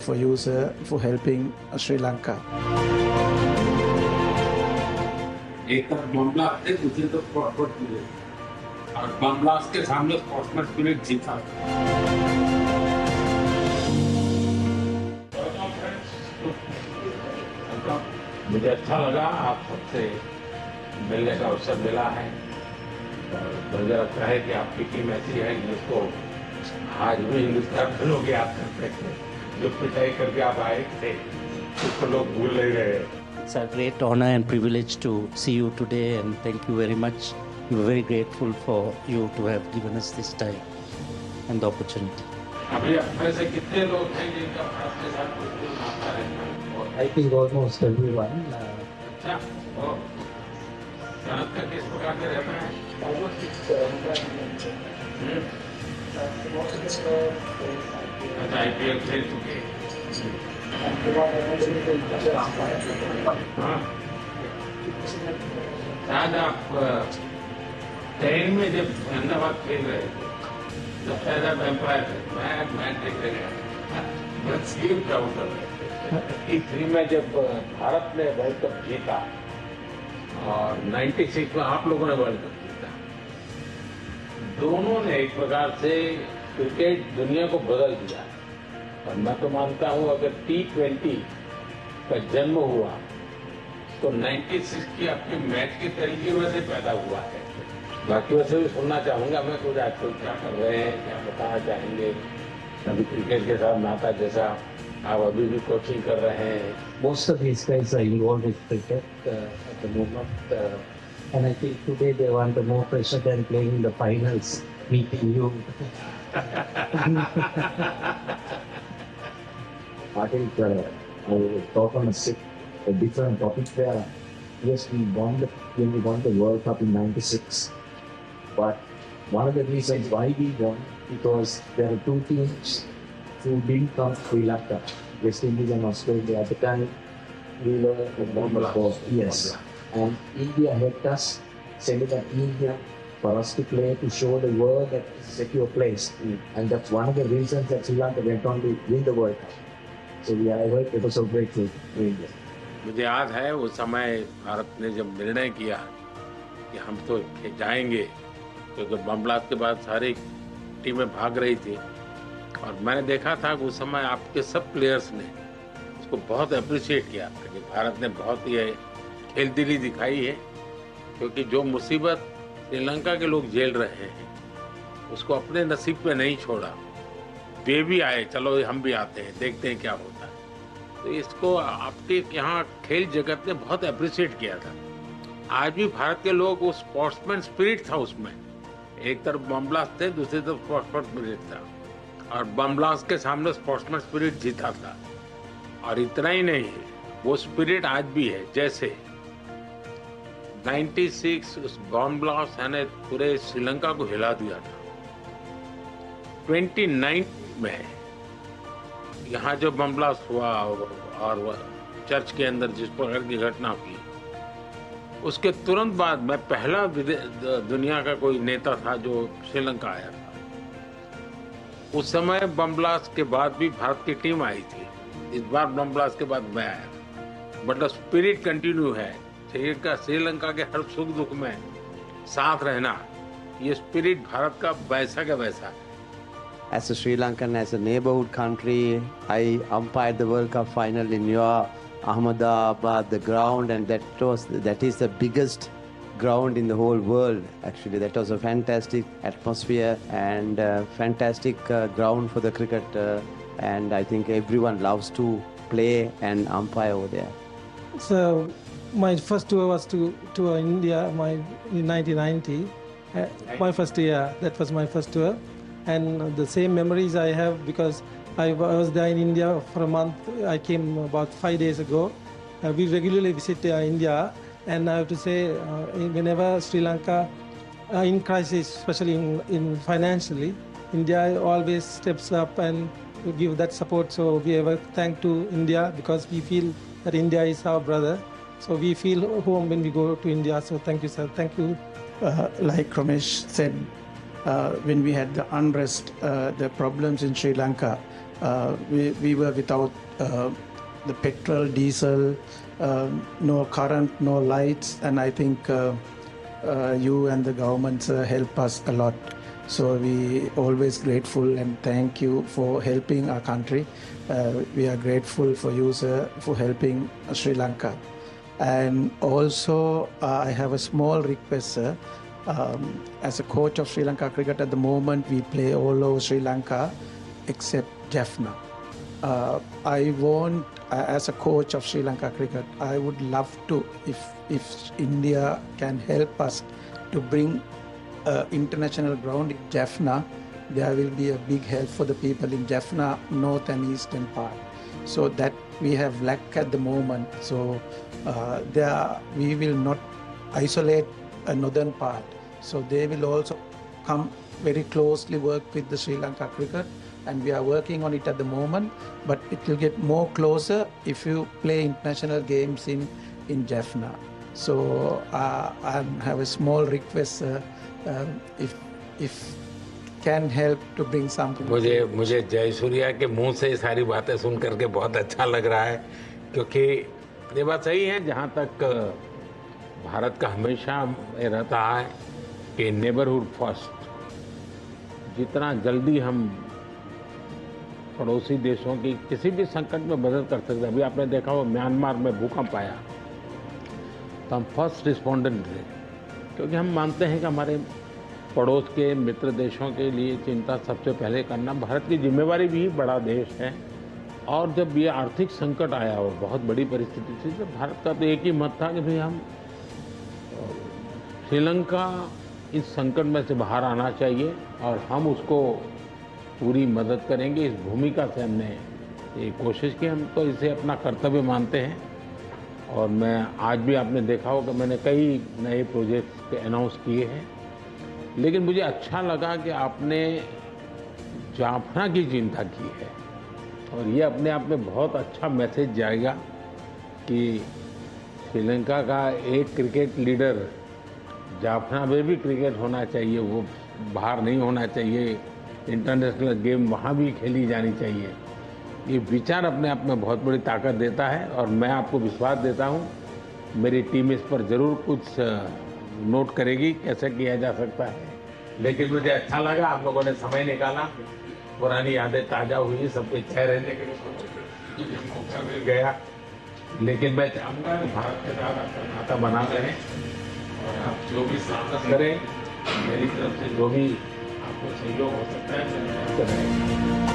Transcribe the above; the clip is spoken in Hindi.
for you, sir, for helping Sri Lanka. एक तरफ बम ब्लास्ट थे, दूसरी तरफ स्पोर्ट्समैन स्पिरिट, और बम ब्लास्ट के सामने स्पोर्ट्समैन स्पिरिट जीता। मुझे अच्छा लगा आप सबसे मिलने का अवसर मिला है, और मुझे लगता है कि आपकी टीम ऐसी है जिसको आज भी हिंदुस्तान के लोग याद करते हैं। जो पिटाई करके आप आए थे उसको लोग भूल नहीं रहे। It's a great honor and privilege to see you today, and thank you very much. We're very grateful for you to have given us this time and the opportunity. अभी ऐसे कितने लोग हैं जिनका भारत के साथ कुछ नाता रहता है? I think almost everyone. अच्छा, और भारत का किस प्रकार से रहता है? अच्छा, IPL खेल चुके हैं। शायद आप ट्रेन में जब अहमदाबाद खेल रहे थे तब शायद आप एम्पायर थे, मैं देखते गया, मैं स्लीप काउंटर में 83 में जब भारत ने वर्ल्ड कप जीता और 96 में आप लोगों ने वर्ल्ड कप जीता, दोनों ने एक प्रकार से क्रिकेट दुनिया को बदल दिया। और मैं तो मानता हूं अगर T20 का जन्म हुआ तो 96 की आपके मैच के तरीके वैसे पैदा हुआ है। बाकी वैसे भी सुनना चाहूंगा मैं, कुछ आजकल क्या कर रहे हैं, क्या बताना चाहेंगे? अभी क्रिकेट के साथ नाता जैसा आप अभी भी कोचिंग कर रहे हैं। Most of these guys are involved with cricket at the moment, and I think today they want more pressure than playing in the finals, meeting you. I think I will talk on a different topic there. Yes, when we won the World Cup in '96, but one of the reasons why we won because there are two teams who didn't come to Sri Lanka, West Indies and Australia. At the time, we were number 4. Yes, and India helped us, sending a team here for us to play to show the world that it's a secure place, and that's one of the reasons that Sri Lanka went on to win the World Cup. So it was so grateful to India. मुझे याद है उस समय भारत ने जब निर्णय किया कि हम तो जाएंगे, क्योंकि बम ब्लास्ट के बाद सारी टीमें भाग रही थी, और मैंने देखा था कि उस समय आपके सब प्लेयर्स ने उसको बहुत अप्रिशिएट किया कि भारत ने बहुत ही खेलदिली दिखाई है, क्योंकि जो मुसीबत श्रीलंका के लोग झेल रहे हैं उसको अपने नसीब पे नहीं छोड़ा। वे भी आए, चलो हम भी आते हैं, देखते हैं क्या होता है। तो इसको आपके यहाँ खेल जगत ने बहुत अप्रिशिएट किया था। आज भी भारत के लोग, उस स्पोर्ट्समैन स्पिरिट था उसमें, एक तरफ बम ब्लास्ट थे, दूसरी तरफ स्पोर्ट्समैन स्पिरिट था, और बम ब्लास्ट के सामने स्पोर्ट्समैन स्पिरिट जीता था। और इतना ही नहीं, वो स्पिरिट आज भी है। जैसे 96 उस बम ब्लास्ट ने पूरे श्रीलंका को हिला दिया था। 29 में यहाँ जो बम ब्लास्ट हुआ और चर्च के अंदर जिस प्रकार की घटना हुई, उसके तुरंत बाद मैं पहला दुनिया का कोई नेता था जो श्रीलंका आया था। उस समय बम ब्लास्ट के बाद भी भारत की टीम आई थी, इस बार बम ब्लास्ट के बाद मैं आया, बट द स्पिरिट कंटिन्यू है। श्रीलंका के हर सुख दुख में साथ रहना, ये स्पिरिट भारत का वैसा का वैसा है। As a Sri Lankan, as a neighborhood country, I umpired the World Cup final in your Ahmedabad, the ground, and that is the biggest ground in the whole world. Actually, that was a fantastic atmosphere and fantastic ground for the cricket, and I think everyone loves to play and umpire over there. So my first tour was to India in 1990. My first year, that was my first tour. And the same memories I have because I was there in India for a month. I came about 5 days ago. We regularly visit India, and I have to say, whenever Sri Lanka in crisis, especially in financially, India always steps up and give that support. So we ever thank to India because we feel that India is our brother. So we feel home when we go to India. So thank you, sir. Thank you. Like Ramesh said, when we had the unrest, the problems in Sri Lanka, We were without the petrol, diesel, no current, no lights, and I think you and the government help us a lot. So we always grateful and thank you for helping our country. We are grateful for you, sir, for helping Sri Lanka. And also, I have a small request, sir. As a coach of Sri Lanka cricket at the moment, we play all over Sri Lanka except Jaffna. I want, as a coach of Sri Lanka cricket, I would love to, if India can help us to bring international ground in Jaffna, there will be a big help for the people in Jaffna, north and eastern part. So that we have lack at the moment. So we will not isolate a northern part. So they will also come very closely work with the Sri Lanka cricket, and we are working on it at the moment, but it will get more closer if you play international games in Jaffna. So I have a small request, if can help to bring something. मुझे जयसूर्या के मुंह से ये सारी बातें सुन करके बहुत अच्छा लग रहा है, क्योंकि ये बात सही है। जहाँ तक भारत का हमेशा ये रहता है कि नेबरहुड फर्स्ट, जितना जल्दी हम पड़ोसी देशों की किसी भी संकट में मदद कर सकते हैं। अभी आपने देखा हो म्यांमार में भूकंप आया तो हम फर्स्ट रिस्पोंडेंट थे, क्योंकि हम मानते हैं कि हमारे पड़ोस के मित्र देशों के लिए चिंता सबसे पहले करना भारत की जिम्मेवारी भी। बड़ा देश है, और जब ये आर्थिक संकट आया और बहुत बड़ी परिस्थिति थी, तो भारत का तो एक ही मत था कि भाई हम श्रीलंका इस संकट में से बाहर आना चाहिए और हम उसको पूरी मदद करेंगे। इस भूमिका से हमने ये कोशिश की, हम तो इसे अपना कर्तव्य मानते हैं। और मैं आज भी आपने देखा होगा मैंने कई नए प्रोजेक्ट्स अनाउंस किए हैं, लेकिन मुझे अच्छा लगा कि आपने जाफना की चिंता की है, और ये अपने आप में बहुत अच्छा मैसेज जाएगा कि श्रीलंका का एक क्रिकेट लीडर, जाफना में भी क्रिकेट होना चाहिए, वो बाहर नहीं होना चाहिए, इंटरनेशनल गेम वहाँ भी खेली जानी चाहिए। ये विचार अपने आप में बहुत बड़ी ताकत देता है, और मैं आपको विश्वास देता हूँ मेरी टीम इस पर ज़रूर कुछ नोट करेगी कैसे किया जा सकता है। लेकिन मुझे अच्छा लगा आप लोगों ने समय निकाला, पुरानी यादें ताज़ा हुई, सबके चेहरे रहने के लिए मौका मिल गया। लेकिन मैं चाहूँगा कि भारत के साथ आपका नाता बनाते रहें, और आप जो भी साहस करें, मेरी तरफ से जो भी आपको सहयोग हो सकता है,